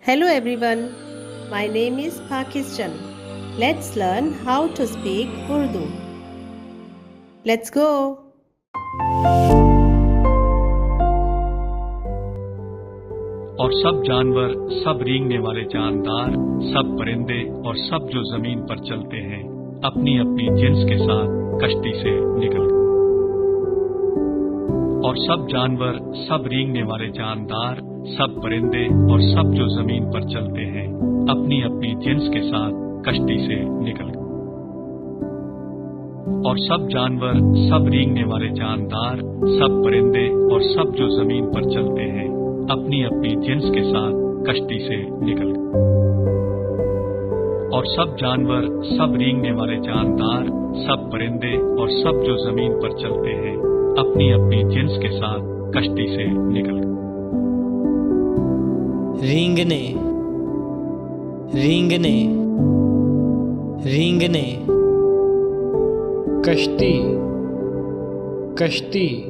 Hello everyone, my name is Pakistan. Let's learn how to speak Urdu. Let's go. और सब जानवर, सब रेंगने वाले जानदार, सब परिंदे और सब जो जमीन पर चलते हैं, अपनी अपनी जिन्स के साथ कश्ती से निकल गए। और सब जानवर, सब रेंगने वाले जानदार, सब परिंदे और सब जो जमीन पर चलते हैं, अपनी अपनी जिन्स के साथ कश्ती से निकल गए। और सब जानवर, सब रेंगने वाले जानदार, सब परिंदे और सब जो जमीन पर चलते हैं, अपनी अपनी जिन्स के साथ कश्ती से निकल गए। और सब जानवर, सब रेंगने वाले जानदार, सब परिंदे और सब जो जमीन पर चलते हैं, अपनी अपनी जिन्स के साथ कश्ती से निकल गए। रेंगने, रेंगने, रेंगने। कश्ती, कश्ती,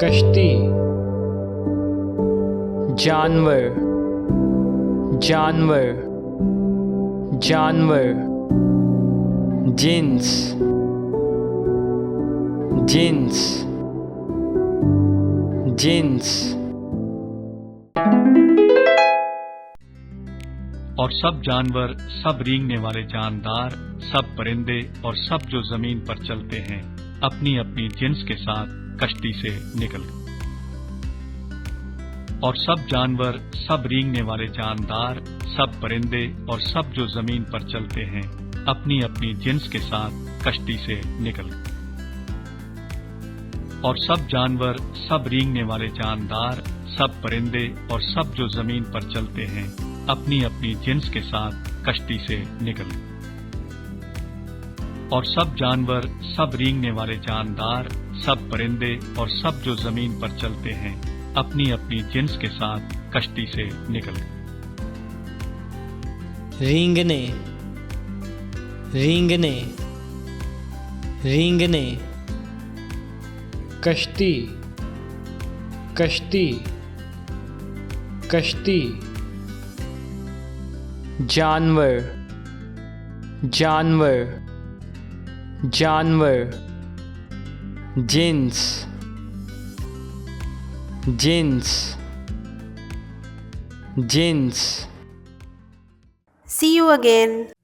कश्ती। जानवर, जानवर, जानवर। Jeans, jeans, jeans. और सब जानवर, सब रेंगने वाले जानदार, सब परिंदे और सब जो जमीन पर चलते हैं, अपनी अपनी जिन्स के साथ कश्ती से निकल गए। और सब जानवर, सब रेंगने वाले जानदार, सब परिंदे और सब जो जमीन पर चलते हैं, अपनी अपनी जिन्स के साथ कश्ती से निकल गए। और सब जानवर, सब रेंगने वाले जानदार, सब परिंदे और सब जो जमीन पर चलते हैं, अपनी अपनी जिन्स के साथ कश्ती से निकल गए। और सब जानवर, सब रेंगने वाले जानदार, सब परिंदे और सब जो जमीन पर चलते हैं, अपनी अपनी जिन्स के साथ कश्ती से निकल गए। रेंगने, रेंगने, रेंगने। कश्ती, कश्ती, कश्ती। जानवर, जानवर, जानवर। Jeans, jeans, jeans. See you again.